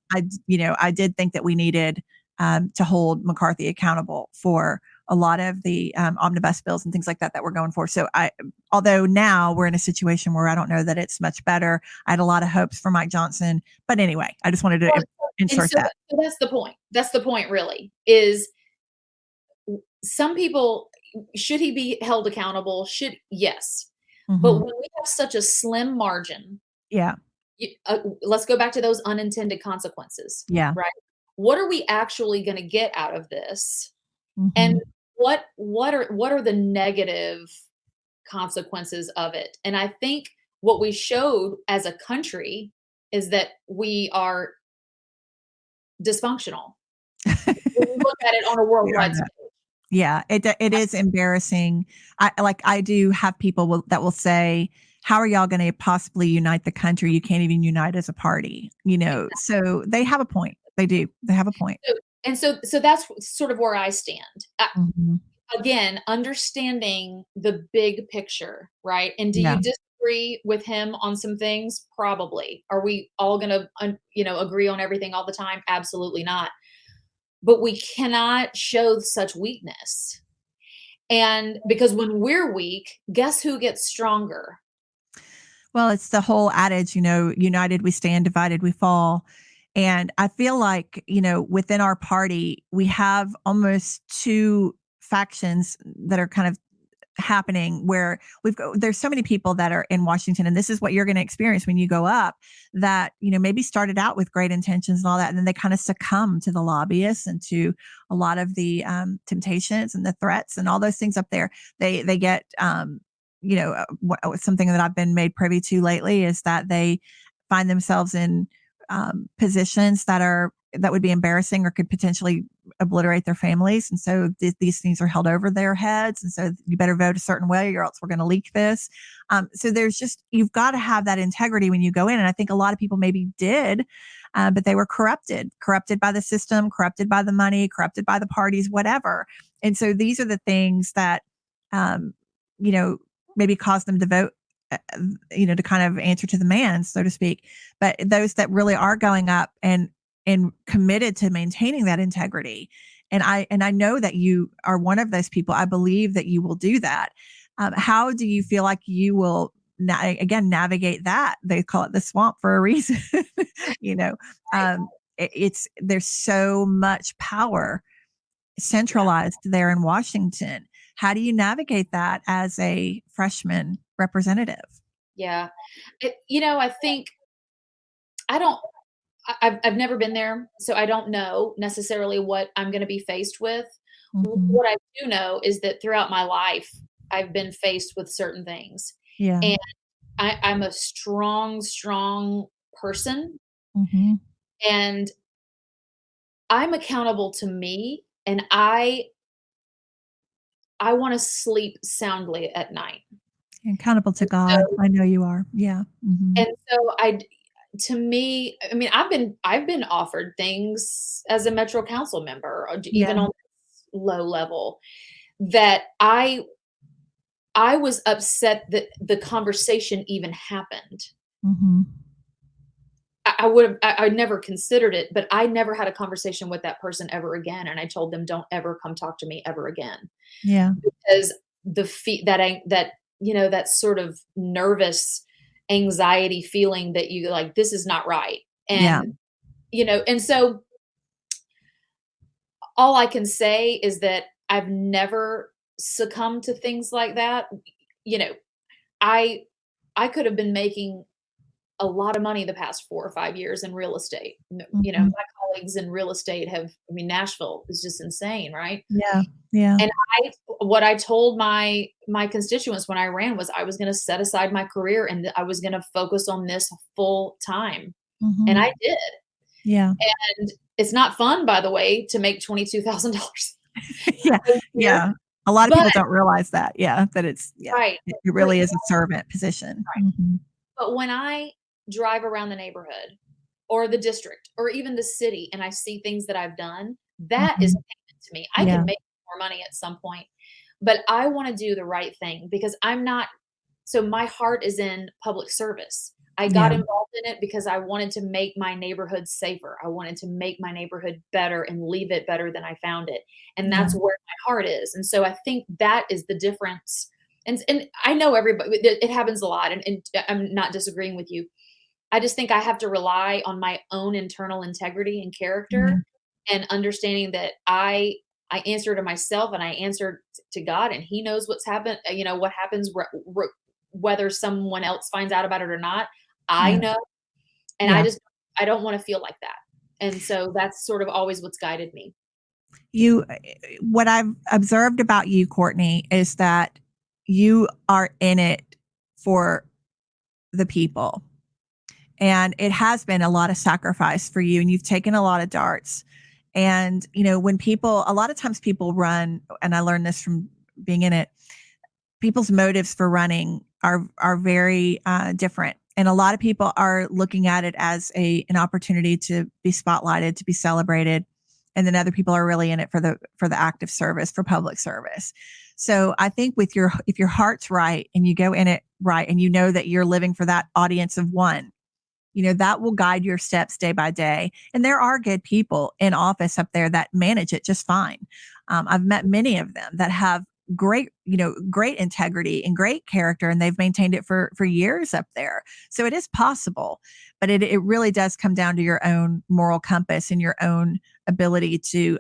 Speaker 1: did think that we needed to hold McCarthy accountable for a lot of the omnibus bills and things like that were going for. So although now we're in a situation where I don't know that it's much better. I had a lot of hopes for Mike Johnson, but anyway, I just wanted to
Speaker 2: well, and
Speaker 1: insert
Speaker 2: so
Speaker 1: that.
Speaker 2: so that's the point. That's the point really, is some people should he be held accountable? Yes. But
Speaker 1: Hmm.
Speaker 2: when we have such a slim margin,
Speaker 1: Yeah.
Speaker 2: let's go back to those unintended consequences,
Speaker 1: Yeah.
Speaker 2: right? What are we actually gonna get out of this? And
Speaker 1: Hmm.
Speaker 2: what are the negative consequences of it? And I think what we showed as a country is that we are dysfunctional when you look at it on a
Speaker 1: We are
Speaker 2: worldwide
Speaker 1: not.
Speaker 2: scale.
Speaker 1: Yeah, it is embarrassing. I do have people that will say, "How are y'all going to possibly unite the country? You can't even unite as a party." So they have a point. They do. They have a point.
Speaker 2: So that's sort of where I stand.
Speaker 1: Mhm.
Speaker 2: Again, understanding the big picture, right? And do
Speaker 1: Yeah.
Speaker 2: you disagree with him on some things? Probably. Are we all gonna, agree on everything all the time? Absolutely not. But we cannot show such weakness. And because when we're weak, guess who gets stronger?
Speaker 1: Well, it's the whole adage, united we stand, divided we fall. And I feel like, within our party, we have almost two factions that are kind of happening where there's so many people that are in Washington, and this is what you're going to experience when you go up, that maybe started out with great intentions and all that, and then they kind of succumb to the lobbyists and to a lot of the temptations and the threats and all those things up there. They get something that I've been made privy to lately is that they find themselves in positions that would be embarrassing or could potentially obliterate their families. And so these things are held over their heads. And so you better vote a certain way or else we're going to leak this. So you've got to have that integrity when you go in. And I think a lot of people maybe did, but they were corrupted by the system, corrupted by the money, corrupted by the parties, whatever. And so these are the things that, um, you know, maybe caused them to vote, to kind of answer to the man, so to speak. But those that really are going up and committed to maintaining that integrity. And I know that you are one of those people. I believe that you will do that. How do you feel like you will again navigate that? They call it the swamp for a reason. you know, um, it's there's so much power
Speaker 2: Yeah.
Speaker 1: centralized there in Washington. How do you navigate that as a freshman representative?
Speaker 2: Yeah. I think I don't I've never been there, so I don't know necessarily what I'm gonna be faced with.
Speaker 1: Hmm.
Speaker 2: What I do know is that throughout my life, I've been faced with certain things,
Speaker 1: Yeah.
Speaker 2: and I'm a strong, strong person,
Speaker 1: Hmm.
Speaker 2: and I'm accountable to me, and I wanna sleep soundly at night.
Speaker 1: Accountable to
Speaker 2: And
Speaker 1: God.
Speaker 2: so
Speaker 1: I know you are. Yeah. Hmm.
Speaker 2: and so to me, I mean, I've been offered things as a Metro Council member, or even
Speaker 1: Yeah.
Speaker 2: on this low level, that I was upset that the conversation even happened.
Speaker 1: Hmm.
Speaker 2: I would I never considered it, but I never had a conversation with that person ever again, and I told them, "Don't ever come talk to me ever again."
Speaker 1: Yeah.
Speaker 2: Because that that sort of nervous anxiety feeling that you like, "This is not right."
Speaker 1: Yeah.
Speaker 2: And, and so all I can say is that I've never succumbed to things like that. You know, I I could have been making a lot of money the past 4 or 5 years in real estate.
Speaker 1: Hmm.
Speaker 2: My colleagues in real estate I mean, Nashville is just insane, right?
Speaker 1: Yeah. Yeah.
Speaker 2: And what I told my constituents when I ran was I was gonna set aside my career and I was gonna focus on this full time, and
Speaker 1: Hmm.
Speaker 2: I did.
Speaker 1: Yeah.
Speaker 2: And it's not fun, by the way, to make $22,000
Speaker 1: Yeah.
Speaker 2: a year,
Speaker 1: Yeah. A lot of
Speaker 2: but
Speaker 1: people don't realize that. Yeah. That it's, yeah,
Speaker 2: right,
Speaker 1: it
Speaker 2: but
Speaker 1: really is a servant position.
Speaker 2: right.
Speaker 1: Hmm.
Speaker 2: But when I drive around the neighborhood or the district or even the city and I see things that I've done, that is
Speaker 1: Hmm.
Speaker 2: payment to me. I
Speaker 1: Yeah.
Speaker 2: can make more money at some point, but I wanna do the right thing because I'm not so my heart is in public service. I got
Speaker 1: Yeah.
Speaker 2: involved in it because I wanted to make my neighborhood safer. I wanted to make my neighborhood better and leave it better than I found it, and
Speaker 1: Yeah.
Speaker 2: that's where my heart is, and so I think that is the difference, and I know everybody it happens a lot, and I'm not disagreeing with you. I just think I have to rely on my own internal integrity and
Speaker 1: Yeah.
Speaker 2: character and understanding that I answer to myself and I answer to God and he knows what's happened, what happens whether someone else finds out about it or not. I
Speaker 1: Yeah.
Speaker 2: know, and
Speaker 1: Yeah.
Speaker 2: I don't want to feel like that. And so that's sort of always what's guided me.
Speaker 1: What I've observed about you, Courtney, is that you are in it for the people. And it has been a lot of sacrifice for you, and you've taken a lot of darts. And, when a lot of times people run, and I learned this from being in it, people's motives for running are very different. And a lot of people are looking at it as an opportunity to be spotlighted, to be celebrated. And then other people are really in it for the active service, for public service. So I think if your heart's right and you go in it right and you know that you're living for that audience of one, that will guide your steps day by day. And there are good people in office up there that manage it just fine. I've met many of them that have great integrity and great character, and they've maintained it for years up there. So it is possible, but it really does come down to your own moral compass and your own ability to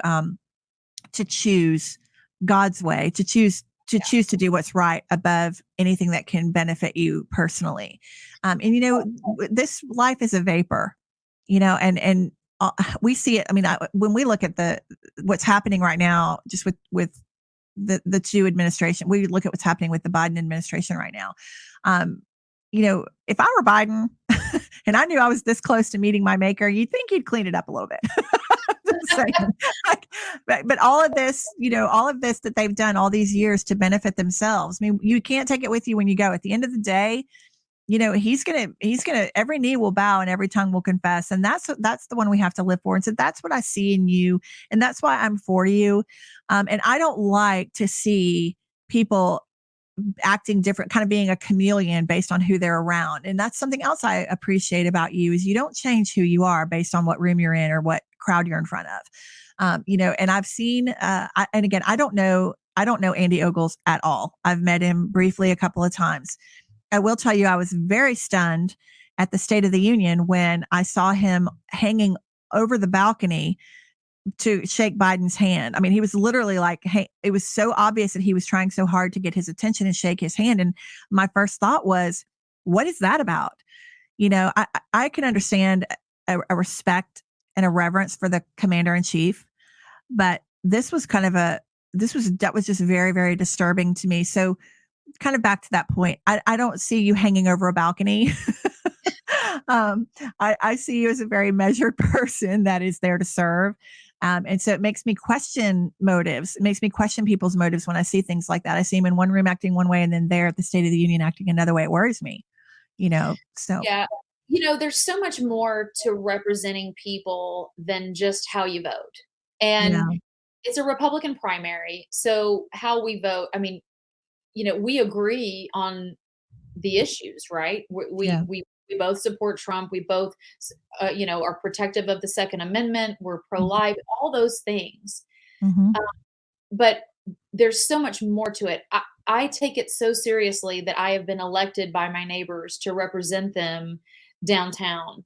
Speaker 1: choose God's way, to choose to do what's right above anything that can benefit you personally. And this life is a vapor, and we see it. I mean, when we look at what's happening right now, just with the two administration, we look at what's happening with the Biden administration right now. If I were Biden and I knew I was this close to meeting my maker, you'd think he'd clean it up a little bit. Just saying. Like, but all of this that they've done all these years to benefit themselves. I mean, you can't take it with you when you go. At the end of the day, he's gonna every knee will bow and every tongue will confess, and that's the one we have to live for. And so that's what I see in you, and that's why I'm for you. And I don't like to see people acting different, kind of being a chameleon based on who they're around. And that's something else I appreciate about you is you don't change who you are based on what room you're in or what crowd you're in front of. And I've seen, and again, I don't know Andy Ogles at all. I've met him briefly a couple of times. I will tell you, I was very stunned at the State of the Union when I saw him hanging over the balcony to shake Biden's hand. I mean, he was literally like, hey, it was so obvious that he was trying so hard to get his attention and shake his hand. And my first thought was, what is that about? I can understand a respect and a reverence for the commander in chief, but that was just very, very disturbing to me. So kind of back to that point, I don't see you hanging over a balcony. I see you as a very measured person that is there to serve. And so it makes me question motives. It makes me question people's motives when I see things like that. I see them in one room acting one way and then there at the State of the Union acting another way. It worries me, so.
Speaker 2: Yeah. there's so much more to representing people than just how you vote.
Speaker 1: Yeah.
Speaker 2: And it's a Republican primary. So how we vote, I mean, we agree on the issues, right?
Speaker 1: Yeah.
Speaker 2: We both support Trump. We both, are protective of the Second Amendment. We're pro-life, all those things.
Speaker 1: Mm-hmm.
Speaker 2: But there's so much more to it. I take it so seriously that I have been elected by my neighbors to represent them downtown.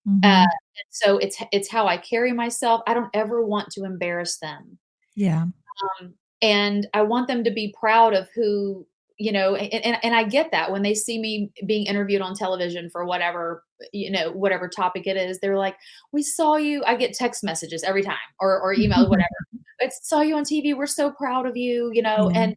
Speaker 1: Mm-hmm.
Speaker 2: And so it's how I carry myself. I don't ever want to embarrass them.
Speaker 1: Yeah.
Speaker 2: And I want them to be proud of who, and I get that when they see me being interviewed on television for whatever topic it is, they're like, we saw you. I get text messages every time or email, whatever. I saw you on TV. We're so proud of you,
Speaker 1: Yeah.
Speaker 2: and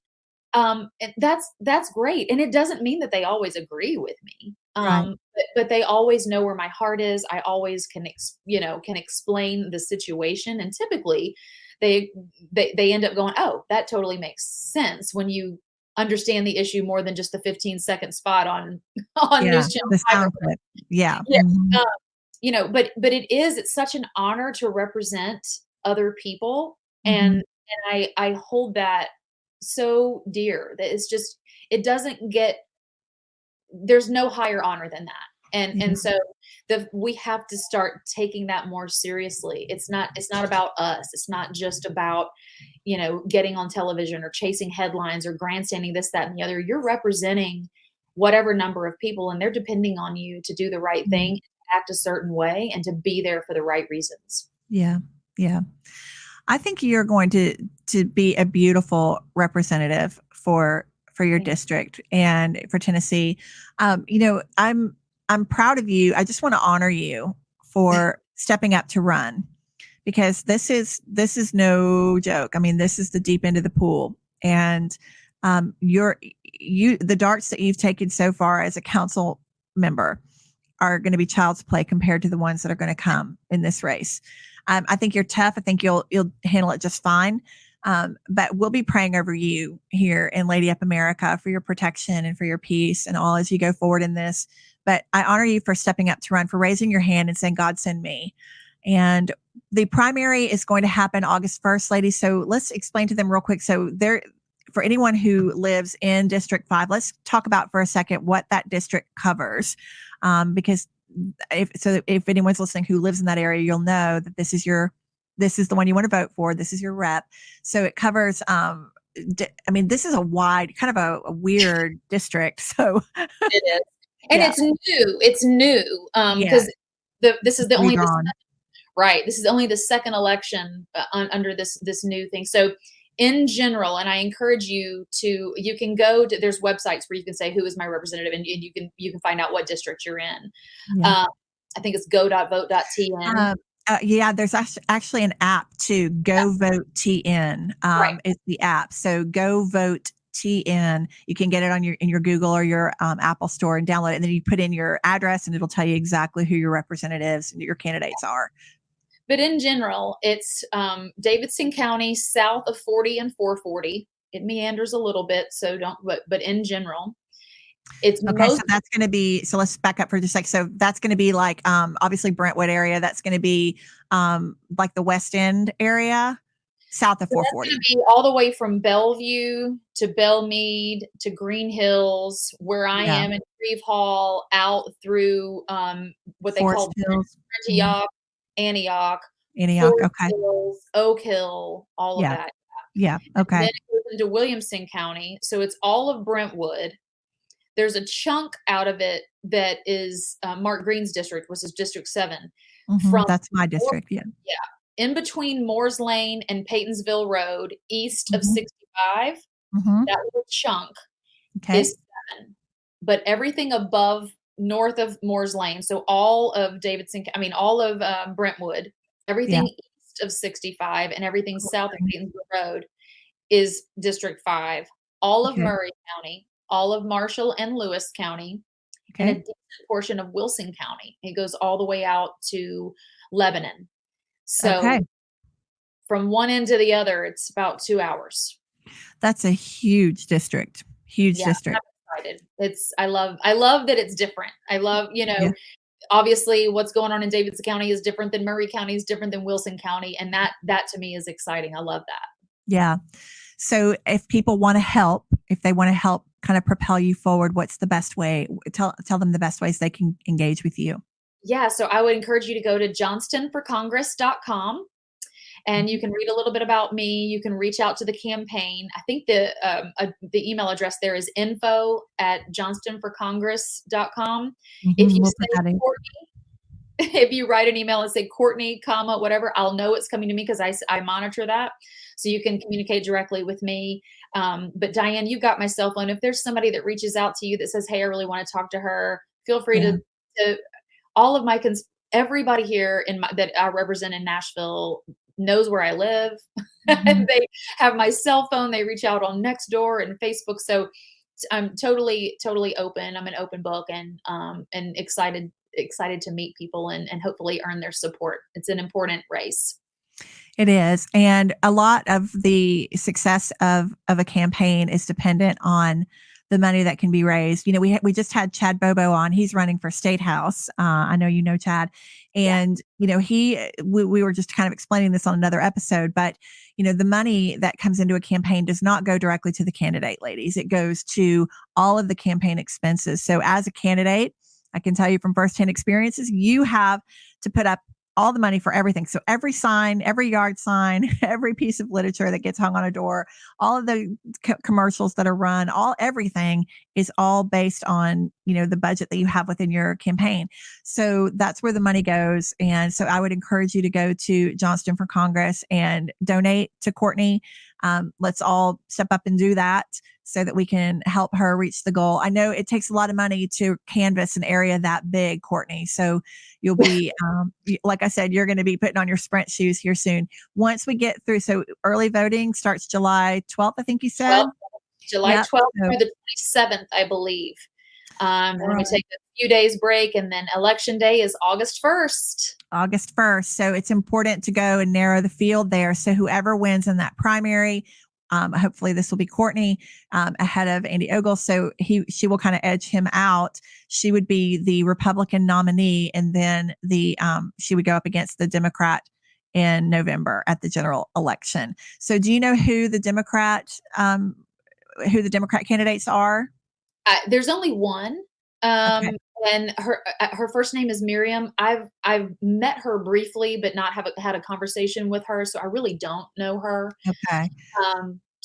Speaker 2: that's great. And it doesn't mean that they always agree with me.
Speaker 1: Right.
Speaker 2: But they always know where my heart is. I always can explain the situation. And typically they end up going, oh, that totally makes sense when you understand the issue more than just the 15-second spot on on
Speaker 1: Yeah.
Speaker 2: News Channel
Speaker 1: The
Speaker 2: 5 or
Speaker 1: sound
Speaker 2: whatever.
Speaker 1: clip. Yeah.
Speaker 2: Yeah.
Speaker 1: Mhm.
Speaker 2: But it's such an honor to represent other people.
Speaker 1: Mhm.
Speaker 2: And I hold that so dear that it doesn't get there's no higher honor than that. And
Speaker 1: Yeah.
Speaker 2: so we have to start taking that more seriously. It's not about us. It's not just about, getting on television or chasing headlines or grandstanding this, that, and the other. You're representing whatever number of people, and they're depending on you to do the right
Speaker 1: Mhm.
Speaker 2: thing, act a certain way, and to be there for the right reasons.
Speaker 1: Yeah. Yeah. I think you're going to be a beautiful representative for your
Speaker 2: Thank
Speaker 1: district and for Tennessee. I'm proud of you. I just want to honor you for stepping up to run because this is no joke. I mean, this is the deep end of the pool, and the darts that you've taken so far as a council member are going to be child's play compared to the ones that are going to come in this race. I think you're tough. I think you'll handle it just fine. But we'll be praying over you here in Lady Up America for your protection and for your peace and all as you go forward in this. But I honor you for stepping up to run, for raising your hand and saying, God, send me. And the primary is going to happen August 1st, ladies. So let's explain to them real quick. So for anyone who lives in District 5, let's talk about for a second what that district covers. Because if anyone's listening who lives in that area, you'll know that this is the one you want to vote for. This is your rep. So it covers, this is a wide, kind of a weird district. So
Speaker 2: It is. And
Speaker 1: yeah,
Speaker 2: it's new,
Speaker 1: yeah,
Speaker 2: because this is
Speaker 1: redrawn.
Speaker 2: right. This is only the second election under this new thing. So in general, and I encourage you can go to, there's websites where you can say, who is my representative? And you can find out what district you're in.
Speaker 1: Yeah.
Speaker 2: Um, I think it's go.vote.tn.
Speaker 1: Yeah, there's actually an app too. Go Vote TN
Speaker 2: Right.
Speaker 1: is the app. So Go Vote TN. You can get it on in your Google or your Apple store and download it. And then you put in your address, and it'll tell you exactly who your representatives and your candidates are.
Speaker 2: But in general, it's Davidson County south of 40 and 440. It meanders a little bit, so don't. But in general, it's
Speaker 1: Okay, so
Speaker 2: most
Speaker 1: that's going to be. So let's back up for just a sec. So that's going to be like obviously Brentwood area. That's going to be like the West End area, south of
Speaker 2: So that's gonna
Speaker 1: 440.
Speaker 2: be all the way from Bellevue to Belmead to Green Hills, where I
Speaker 1: Yeah,
Speaker 2: am in Grieve Hall, out through what they
Speaker 1: Forest
Speaker 2: call
Speaker 1: Hills, mhm,
Speaker 2: Antioch, Antioch,
Speaker 1: Antioch.
Speaker 2: Forest
Speaker 1: Okay,
Speaker 2: Hills, Oak Hill, all of
Speaker 1: yeah,
Speaker 2: that.
Speaker 1: yeah.
Speaker 2: And then
Speaker 1: Okay,
Speaker 2: it goes into Williamson County, so it's all of Brentwood. There's a chunk out of it that is Mark Green's district, which is District 7, from
Speaker 1: that's my
Speaker 2: Moore,
Speaker 1: district. Yeah.
Speaker 2: yeah, in between Moores Lane and Paytonsville Road, east of
Speaker 1: Hmm.
Speaker 2: 65.
Speaker 1: Hmm.
Speaker 2: That little chunk
Speaker 1: Okay.
Speaker 2: is 7. But everything above north of Moores Lane, so all of all of Brentwood,
Speaker 1: Yeah.
Speaker 2: everything east of 65 and everything
Speaker 1: Cool.
Speaker 2: south of Paytonsville Road is District 5. All of
Speaker 1: Okay.
Speaker 2: Murray County, all of Marshall and Lewis County, and a
Speaker 1: Okay.
Speaker 2: decent portion of Wilson County. It goes all the way out to Lebanon.
Speaker 1: Okay.
Speaker 2: So from one end to the other, it's about 2 hours.
Speaker 1: That's a huge district. Huge
Speaker 2: Yeah, I'm
Speaker 1: district.
Speaker 2: excited. I love that it's different. I love,
Speaker 1: Yeah.
Speaker 2: obviously what's going on in Davidson County is different than Murray County, is different than Wilson County. And that to me is exciting. I love that.
Speaker 1: Yeah. So if people want to help, if they want to help kind of propel you forward, what's the best way? Tell them the best ways they can engage with you.
Speaker 2: Yeah. So I would encourage you to go to johnstonforcongress.com. And you can read a little bit about me. You can reach out to the campaign. I think the email address there is info@johnstonforcongress.com. If you
Speaker 1: We'll put
Speaker 2: say
Speaker 1: that in.
Speaker 2: Courtney, if you write an email and say Courtney, comma, whatever, I'll know it's coming to me because I monitor that. So you can communicate directly with me. But Diane, you got my cell phone. If there's somebody that reaches out to you that says, hey, I really want to talk to her, feel free to all of my everybody here that I represent in Nashville knows where I live. They have my cell phone. They reach out on Nextdoor and Facebook. So I'm totally open. I'm an open book, and excited to meet people and hopefully earn their support. It's an important race.
Speaker 1: It is. And a lot of the success of a campaign is dependent on the money that can be raised. You know, we just had Chad Bobo on. He's running for State House. I know you know Chad. And, you know, we were just kind of explaining this on another episode, but, you know, the money that comes into a campaign does not go directly to the candidate, ladies. It goes to all of the campaign expenses. So as a candidate, I can tell you from firsthand experiences, you have to put up all the money for everything. So every sign, every yard sign, every piece of literature that gets hung on a door, all of the commercials that are run, everything is all based on, you know, the budget that you have within your campaign. So that's where the money goes. And so I would encourage you to go to Johnston for Congress and donate to Courtney. Let's all step up and do that so that we can help her reach the goal. I know it takes a lot of money to canvass an area that big, Courtney. So you'll be, like I said, you're going to be putting on your sprint shoes here soon. Once we get through, so early voting starts July 12th, I think you said.
Speaker 2: July 12th through the 27th, I believe. And then we take a few days break, and then election day is August 1st. August 1st. So it's important to go and narrow the field there. So whoever wins in that primary, hopefully this will be Courtney ahead of Andy Ogle. So she will kind of edge him out. She would be the Republican nominee, and then she would go up against the Democrat in November at the general election. So do you know who the Democrat candidates are? There's only one. Okay. And her first name is Miriam. I've met her briefly, but not had a conversation with her. So I really don't know her. Okay.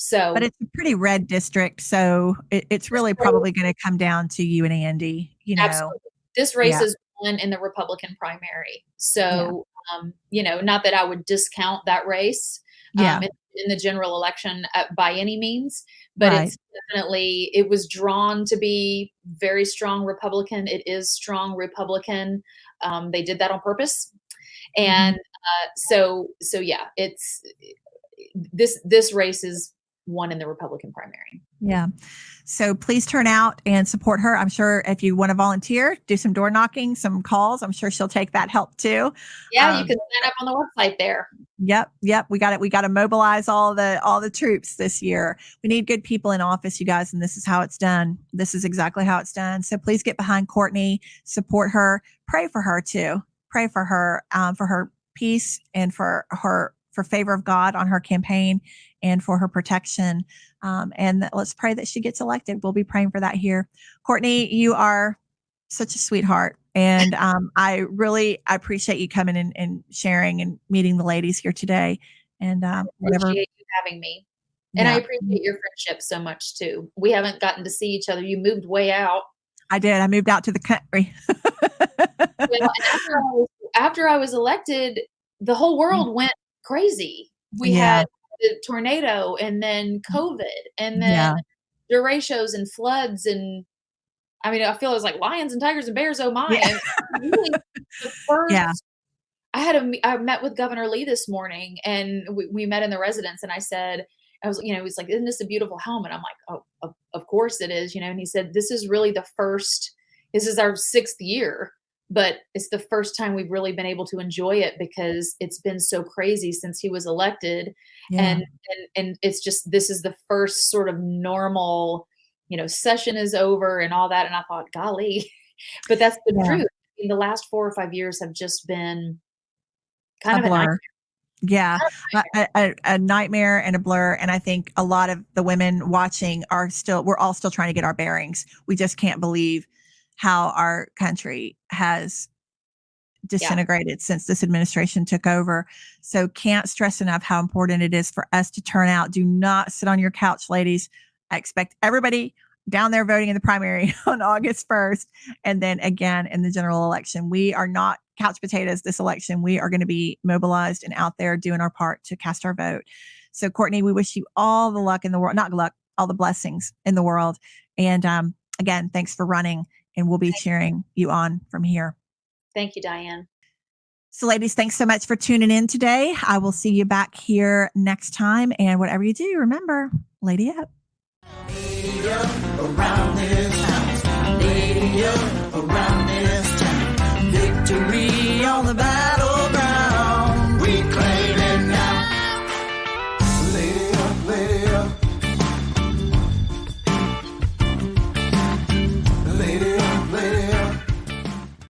Speaker 2: But it's a pretty red district. So it's really probably going to come down to you and Andy, you know. Absolutely. This race is won in the Republican primary. So, you know, not that I would discount that race in the general election by any means, but it's definitely, it was drawn to be very strong Republican. It is strong Republican. They did that on purpose. And so yeah, it's this race is won in the Republican primary. Yeah. So please turn out and support her. I'm sure if you want to volunteer, do some door knocking, some calls, I'm sure she'll take that help too. Yeah, you can sign up on the website there. Yep. We got it. We got to mobilize all the troops this year. We need good people in office, you guys, and this is how it's done. This is exactly how it's done. So please get behind Courtney, support her, pray for her too. Pray for her peace and for favor of God on her campaign and for her protection. And let's pray that she gets elected. We'll be praying for that here. Courtney, you are such a sweetheart. And I appreciate you coming in and sharing and meeting the ladies here today. And I appreciate you having me. And I appreciate your friendship so much too. We haven't gotten to see each other. You moved way out. I did. I moved out to the country. After I was elected, the whole world went crazy. We had the tornado, and then COVID, and then derechos and floods, and I mean, I feel it was like lions and tigers and bears. Oh my! Yeah. Really, the first, I met with Governor Lee this morning, and we met in the residence, and I said, he's like, "Isn't this a beautiful home?" And I'm like, "Oh, of course it is," And he said, "This is really the first. This is our 6th year." But it's the first time we've really been able to enjoy it because it's been so crazy since he was elected. Yeah. And it's just, this is the first sort of normal, session is over and all that. And I thought, golly, but that's the truth. mean, the last 4 or 5 years have just been
Speaker 1: A
Speaker 2: kind of a nightmare.
Speaker 1: blur. Yeah, a nightmare and a blur. And I think a lot of the women watching we're all still trying to get our bearings. We just can't believe how our country has disintegrated since this administration took over. So can't stress enough how important it is for us to turn out. Do not sit on your couch, ladies. I expect everybody down there voting in the primary on August 1st. And then again in the general election. We are not couch potatoes this election. We are going to be mobilized and out there doing our part to cast our vote. So Courtney, we wish you all the luck in the world, not luck, all the blessings in the world. And again, thanks for running, and we'll be cheering you on from here.
Speaker 2: Thank you, Diane.
Speaker 1: So ladies, thanks so much for tuning in today. I will see you back here next time. And whatever you do, remember, lady up.
Speaker 3: Lady up around this town. Lady up around this town. Victory on the battleground.